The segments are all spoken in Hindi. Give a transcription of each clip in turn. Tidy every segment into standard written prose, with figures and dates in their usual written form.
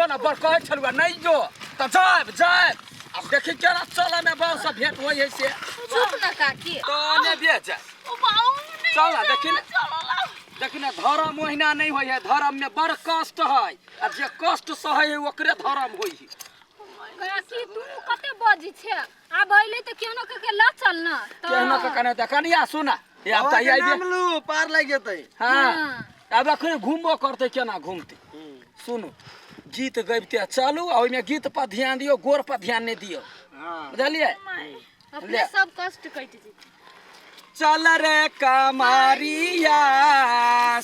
ना बड़ कहे छलुआ नहीं जो त जाए अब देखी केना चल में बाल से भेंट होई है से चुप ना काकी तो ने बे जाए ओ बाऊ नहीं चल ना देखी ना धर्म महीना नहीं होई है धर्म में बड़ कष्ट है आ जे कष्ट सहे है ओकरे धर्म होई है काकी तू कते बजी छे आ भइले त केनो के ला चल ना केहनो के कने त कनिया सुना ये अब त आई नाम लू पार लग जेतै हां अब अखरे घूमबो करते केना घूमते सुनो गीत गबते चलू आ ओइमे गीत पर ध्यान दियो गोर पर ध्यान नहीं दियो हां बुझलिए अपने सब कष्ट कट जी चल रे कमारिया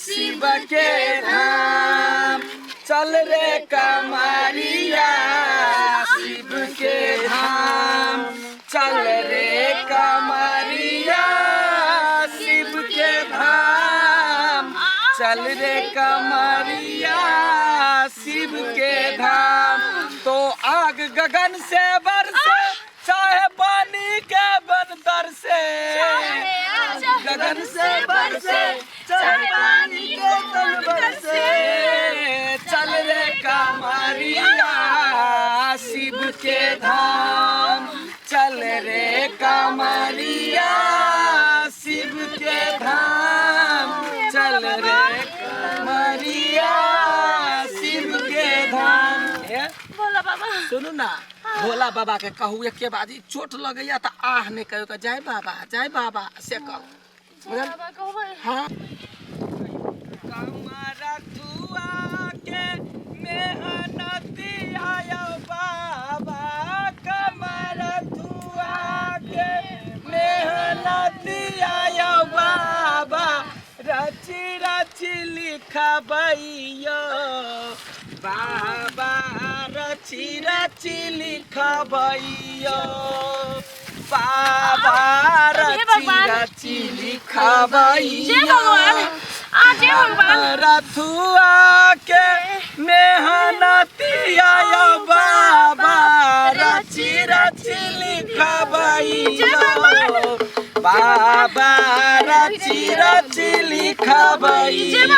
शिव के धाम चल रे कमारिया शिव के धाम चल रे कमारिया शिव के धाम चल रे कमारिया शिव के धाम तो आग गगन से बरसे चाहे पानी के बंदर से गगन से बरसे चाहे पानी के बंदर से चल रे कमारिया शिव के धाम चल रे कमारिया शिव के धाम चल रे कमारिया शिव के धाम बोला बाबा सुनो ना भोला बाबा के कहू एक के बाजी चोट लगैया त आह नहीं कहो के जय बाबा से कहो बाबा कहबै हाँ कमरा तुआ के मेहनती आयो बाबा कमरा तुआ के मेहनती आयो बाबा रची रची लिखबैयो बाबा रची रची लिखबैयो बाबा रची लिखबैयो जय भगवान रथुआ के मेहनती आयो बाबा रची रची लिखबैयो बाबा रची रची लिखबैयो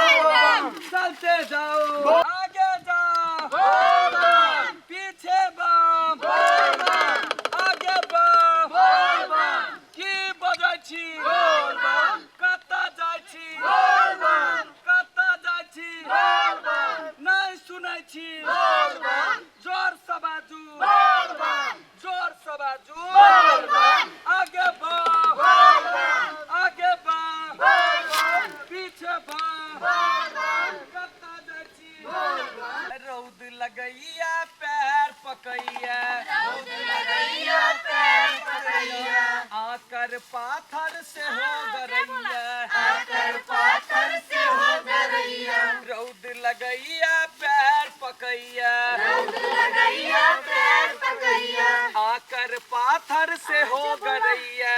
चलते जाओ आगे जाओ पीछे बम आगे बम की बजै छी कतऽ जाइ छी नहीं सुनै छी जोर से बाजू आगे बम पीछे बम रौद लगैया पैर पकैया आकर पाथर से हो गरैया रौद लगैया पैर पकैया आकर पाथर से हो गरैया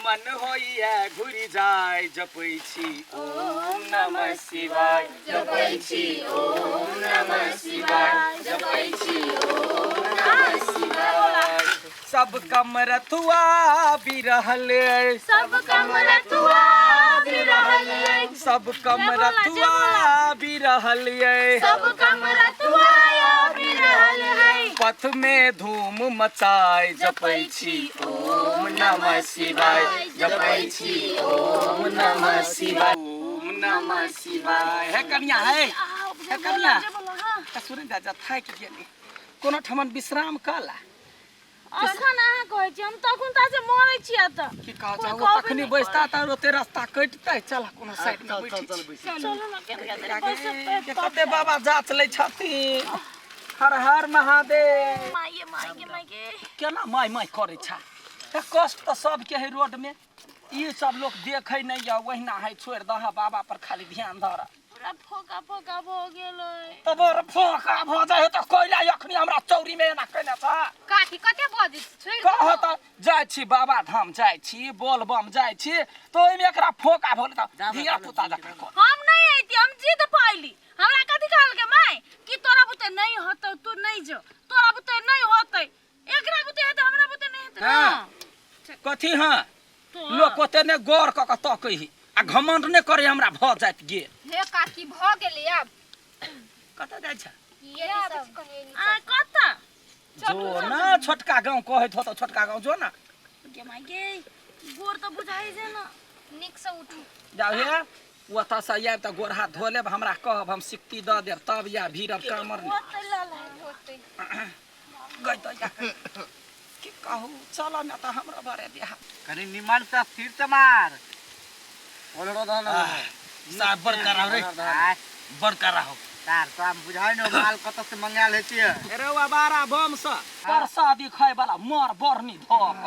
मन होइया घुरी जाय जपै छी ओम नमः शिवाय जपै छी ओम नमः शिवाय जपै छी ओम नमः शिवाय सब कमरथुआ बिरहल सब कमरथुआ बिरहल सब कमरथुआ बिरहल पथ में धूम मचाए जपै छी ओम नमः शिवाय जपै छी ओम नमः शिवाय ओम नमः शिवाय है कन्या है कन्या सुन जा थाकि गेली कोनो ठमन विश्राम कला अखन अहाँ कहै छी हम तखन ता से मरै छियै त की कहै छ वो तखनी बैसता त ओते रास्ता कटतै चल कोनो साइड में बैठ चलो न के कते बाबा जाच लै छथिन हर हर महादेव माइगे केना माय माय करे छ कष्ट त सब के है रोड में ई सब लोग देखै नै या वहिना है छोड़ दह बाबा पर खाली ध्यान धर पूरा फोका भ गेलै तब फोका भ जाय त कोइला अखनी हमरा चौरी में एना कने छ काकी कते बजे छोड़ कह त जाय छी बाबा धाम जाय छी बोलबम जाय छी तो ओइ में एकरा फोका भोल त धिया पुता जका कर हम नहीं आइती हम जिद पाइली हमरा कथि कहल के माय कि तोरा बुते नहीं होतौ तू नहीं जो तोरा बुते नहीं होतै एकरा बुते हेतै हमरा बुते नहीं हेतै हां कथि हां लोग ओते ने गौर क क त कहि आ घमंड ने करे हमरा भ जात गेल हे काकी भ गेलै अब कत जाय छ ये सब आ कता जो ना छोटका गांव कहैत हो त छोटका गांव जो ना के माइगे गोर त बुझाइ जे न निक से उठू जाओ हे ओता से आब त गोर हाथ धो लेब हमरा कहब हम सिक्ति द देब तब या भीरब कामर में ओतै लाल होते गई त या की कहू चल न त हमरा बारे देहा कनी निमन से सिर से मार बोलरो दहन साहब बड़का रहो रे बड़का रहो तार तो हम बुझाइ न माल कत से मंगाल हेतिए अरे वा बारा बम से प्रसादी खाय वाला मोर बरनी धोक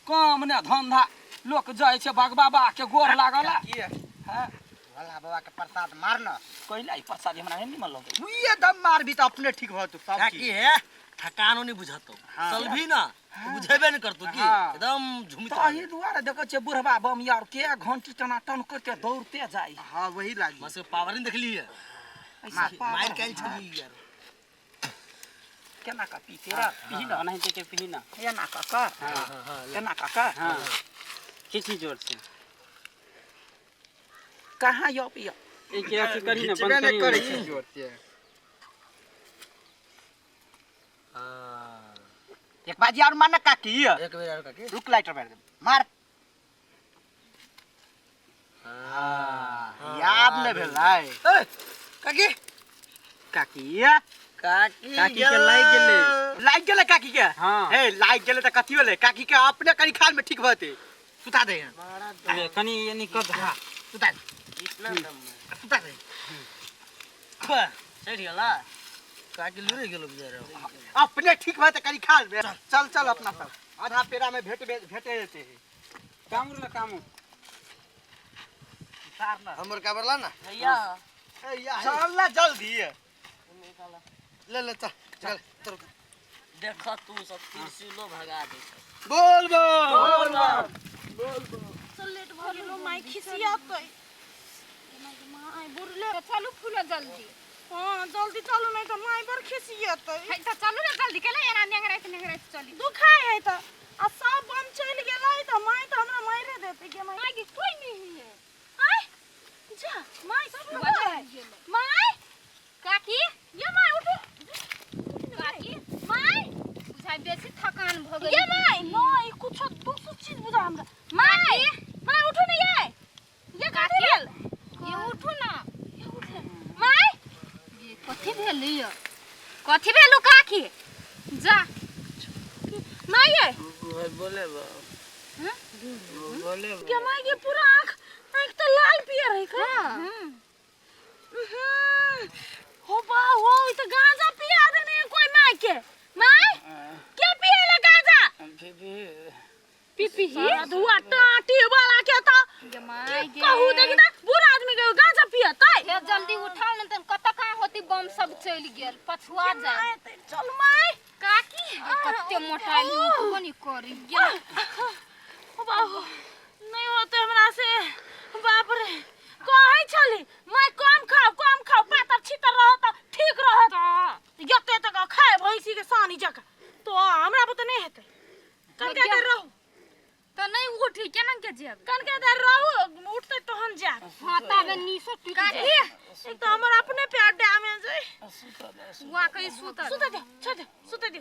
काम ने धंधा लोक जाय छै बाबा के गोर लागल हां भोला बाबा के प्रसाद मार न कइला ई प्रसादी हमरा नहीं निमन लगे तू ये दम मार भी त अपने ठीक हो तू सब की है थकानो नहीं बुझातो चल भी ना बुझेबे नहीं करतो की एकदम झुमित ताही दुआरे देखै छै बुढ़वा बम यार के घंटी टना टन करके दौड़ते जाय हां वही लागी बस पावर नहीं देख ली है मार कैल छली यार केना का पी तेरा पी ना नहीं के पी ना केना का का केना का का हाँ खींची जोर से कहां यो पिया एक अथी करी ना खिचबे बंद नहीं करे करी छी जोर से एक बाजी और मारना काकी एक बेर और काकी रुक लाइटर मार दे मार याद नहीं भेलै ए काकी काकी काकी काकी के लाइग गेले काकी के हाँ। हे लाइग गेले त कथि होले काकी के अपने करी खाल में ठीक भते सुता दे ए, कनी यानी कद हाँ सुता दे सुता दे सही गेला काकी लुरे गेलो बेचारा अपने ठीक भते करी खाल में चल चल अपना सब आधा पेरा में भेटे देते हैं कामर ला काम सार ना हमर का बरला ना भैया चल ना जल्दी ले ले चल चल देखा तू सब सिलो भगा दे बोल बोल चल लेट भ गेलो माय खिसियातै माय बुरले चलू फूलो जल्दी हां जल्दी चलो नहीं त माय बर खिसियातै है त चलू ना जल्दी केला एना नेंगराइत चली दुखाय है त आ सब बम चल गेलै त माय त हमरा मारे देते के माय माई के कोई नहीं है आय जा माय सब बजा माई काकी ये माई उठो काकी माई बुझाइ बेसी थकान भ गेल ये माय नहीं कुछ दूसरा चीज बुझा हमरा माई माय उठो नहीं ये काटी गेल ये उठो ना माई ये कथि भेल यो कथि भेलु काकी जा माय ये बोले बा हैं? बोले के माय के पूरा आंख त लाल पियर है का हो बा हो ई त गांजा पिया देने कोई माय के माय के पिएला गांजा पीपी ही धुआ टाटी वाला के त ये माई गे कहू देखि त बुढ़ा आदमी के गांजा पियतै हे जल्दी उठाओ न तन कत कहां होती बम सब चल गेल पछुआ जाए चल माय काकी कते मोटाइल उठबो नहीं करी गेल बाबू नहीं होते हमरा से बाप रे कहै छली मैं कम खाओ पातर छितर रहत ठीक रहत यते तक खाए भैंसी के सानी जका तो हमरा बुते नहीं हेतै कन के देर रहू त नहीं उठी केना के जेब कन के देर रहू उठते तहन जा हां ताबे नीसो टूट काकी जाए एक तो हमर अपने पैर डैमेज है वा कई सुत सुते दे सुते दे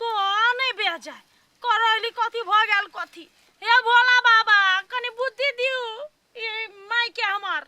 तो नहीं बे जाए करैली कथी भ गेल कथी हे भोला बाबा कनी बुद्धि दियौ ये माय के हमर